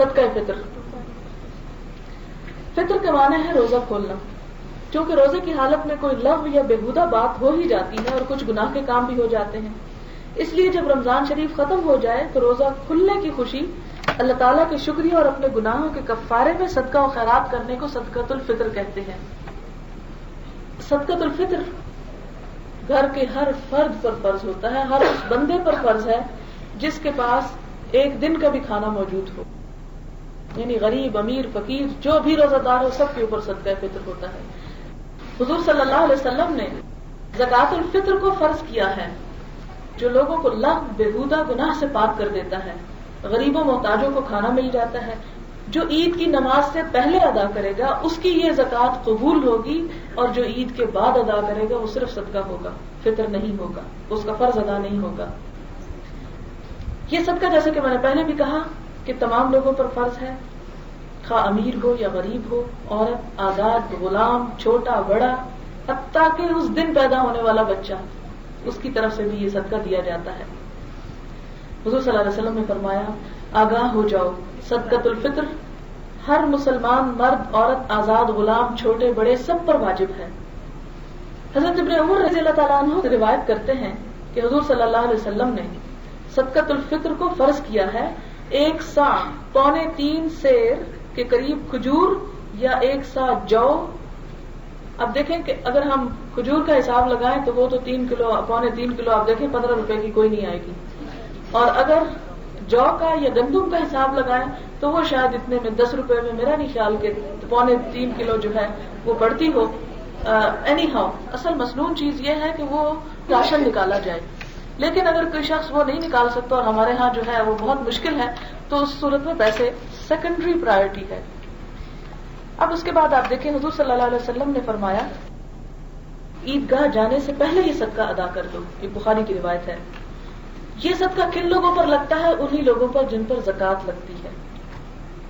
صدقہ فطر. فطر کے معنی ہے روزہ کھولنا. چونکہ روزے کی حالت میں کوئی لغو یا بےہودہ بات ہو ہی جاتی ہے اور کچھ گناہ کے کام بھی ہو جاتے ہیں، اس لیے جب رمضان شریف ختم ہو جائے تو روزہ کھلنے کی خوشی، اللہ تعالیٰ کے شکریہ اور اپنے گناہوں کے کفارے میں صدقہ و خیرات کرنے کو صدقۃ الفطر کہتے ہیں. صدقۃ الفطر گھر کے ہر فرد پر فرض ہوتا ہے، ہر اس بندے پر فرض ہے جس کے پاس ایک دن کا بھی کھانا موجود ہو، یعنی غریب، امیر، فقیر، جو بھی روزہ دار ہو سب کے اوپر صدقہ فطر ہوتا ہے. حضور صلی اللہ علیہ وسلم نے زکوٰۃ الفطر کو فرض کیا ہے جو لوگوں کو لغو بےہودہ گناہ سے پاک کر دیتا ہے. غریبوں محتاجوں کو کھانا مل جاتا ہے. جو عید کی نماز سے پہلے ادا کرے گا اس کی یہ زکوٰۃ قبول ہوگی، اور جو عید کے بعد ادا کرے گا وہ صرف صدقہ ہوگا، فطر نہیں ہوگا، اس کا فرض ادا نہیں ہوگا. یہ صدقہ جیسے کہ میں نے پہلے بھی کہا کہ تمام لوگوں پر فرض ہے، خواہ امیر ہو یا غریب ہو، عورت، آزاد، غلام، چھوٹا بڑا، حتیٰ کہ اس دن پیدا ہونے والا بچہ، اس کی طرف سے بھی یہ صدقہ دیا جاتا ہے. حضور صلی اللہ علیہ وسلم نے فرمایا، آگاہ ہو جاؤ، صدقۃ الفطر ہر مسلمان مرد، عورت، آزاد، غلام، چھوٹے بڑے سب پر واجب ہے. حضرت ابن عمر رضی اللہ تعالیٰ عنہ روایت کرتے ہیں کہ حضور صلی اللہ علیہ وسلم نے صدقۃ الفطر کو فرض کیا ہے 1 سا 2.25 سیر کے قریب کھجور یا 1 سا جو. اب دیکھیں کہ اگر ہم کھجور کا حساب لگائیں تو وہ تو 3 کلو 3.25 کلو، آپ دیکھیں 15 روپے کی کوئی نہیں آئے گی. اور اگر جو کا یا گندم کا حساب لگائیں تو وہ شاید اتنے میں 10 روپے میں، میرا نہیں خیال کہ 2.25 کلو جو ہے وہ پڑتی ہو. اینی ہاؤ اصل مصنون چیز یہ ہے کہ وہ راشن نکالا جائے، لیکن اگر کوئی شخص وہ نہیں نکال سکتا اور ہمارے ہاں جو ہے وہ بہت مشکل ہے تو اس صورت میں پیسے سیکنڈری پرائرٹی ہے. اب اس کے بعد آپ دیکھیں حضور صلی اللہ علیہ وسلم نے فرمایا عیدگاہ جانے سے پہلے یہ صدقہ ادا کر دو. یہ بخاری کی روایت ہے. یہ صدقہ کن لوگوں پر لگتا ہے؟ انہی لوگوں پر جن پر زکوٰۃ لگتی ہے.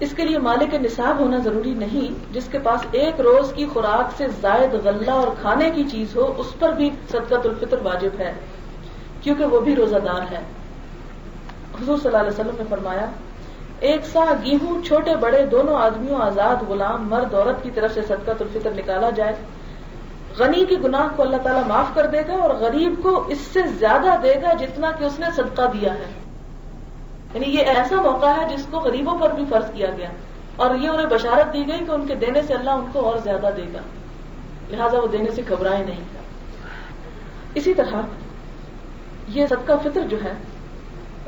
اس کے لیے مالک نصاب ہونا ضروری نہیں. جس کے پاس ایک روز کی خوراک سے زائد غلہ اور کھانے کی چیز ہو اس پر بھی صدقۃ الفطر واجب ہے، کیونکہ وہ بھی روزہ دار ہے. حضور صلی اللہ علیہ وسلم نے فرمایا 1 سا گیہوں چھوٹے بڑے دونوں آدمیوں، آزاد غلام، مرد عورت کی طرف سے صدقۃ الفطر نکالا جائے. غنی کے گناہ کو اللہ تعالیٰ معاف کر دے گا اور غریب کو اس سے زیادہ دے گا جتنا کہ اس نے صدقہ دیا ہے. یعنی یہ ایسا موقع ہے جس کو غریبوں پر بھی فرض کیا گیا، اور یہ انہیں بشارت دی گئی کہ ان کے دینے سے اللہ ان کو اور زیادہ دے گا، لہذا وہ دینے سے گھبرائے نہیں. اسی طرح یہ صدقہ فطر جو ہے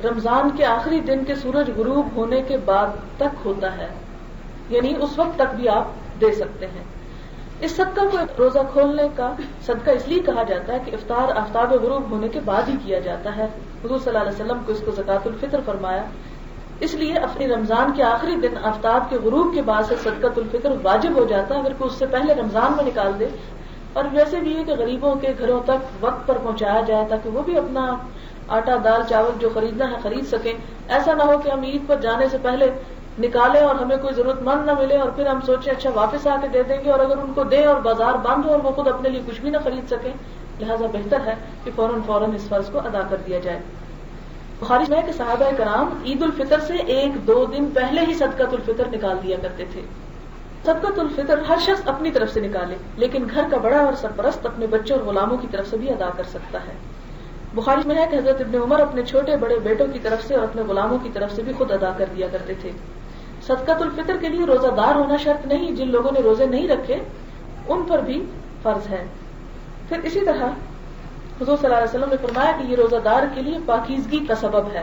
رمضان کے آخری دن کے سورج غروب ہونے کے بعد تک ہوتا ہے، یعنی اس وقت تک بھی آپ دے سکتے ہیں. اس صدقہ کو روزہ کھولنے کا صدقہ اس لیے کہا جاتا ہے کہ افطار آفتاب غروب ہونے کے بعد ہی کیا جاتا ہے. حضور صلی اللہ علیہ وسلم کو اس کو زکوٰۃ الفطر فرمایا، اس لیے اپنی رمضان کے آخری دن آفتاب کے غروب کے بعد سے صدقۃ الفطر واجب ہو جاتا ہے اگر کوئی اس سے پہلے رمضان میں نکال دے. اور ویسے بھی یہ کہ غریبوں کے گھروں تک وقت پر پہنچایا جائے تاکہ وہ بھی اپنا آٹا دال چاول جو خریدنا ہے خرید سکیں. ایسا نہ ہو کہ ہم عید پر جانے سے پہلے نکالیں اور ہمیں کوئی ضرورت مند نہ ملے اور پھر ہم سوچیں اچھا واپس آ کے دے دیں گے، اور اگر ان کو دیں اور بازار بند ہو اور وہ خود اپنے لیے کچھ بھی نہ خرید سکیں. لہٰذا بہتر ہے کہ فوراً اس فرض کو ادا کر دیا جائے. بخاری میں کہ صحابہ کرام عید الفطر سے 1-2 دن پہلے ہی صدقۃ الفطر نکال دیا کرتے تھے. صدقۃ الفطر ہر شخص اپنی طرف سے نکالے، لیکن گھر کا بڑا اور سرپرست اپنے بچوں اور غلاموں کی طرف سے بھی ادا کر سکتا ہے. بخاری میں ہے کہ حضرت ابن عمر اپنے چھوٹے بڑے بیٹوں کی طرف سے اور اپنے غلاموں کی طرف سے بھی خود ادا کر دیا کرتے تھے. صدقۃ الفطر کے لیے روزہ دار ہونا شرط نہیں، جن لوگوں نے روزے نہیں رکھے ان پر بھی فرض ہے. پھر اسی طرح حضور صلی اللہ علیہ وسلم نے فرمایا کہ یہ روزہ دار کے لیے پاکیزگی کا سبب ہے.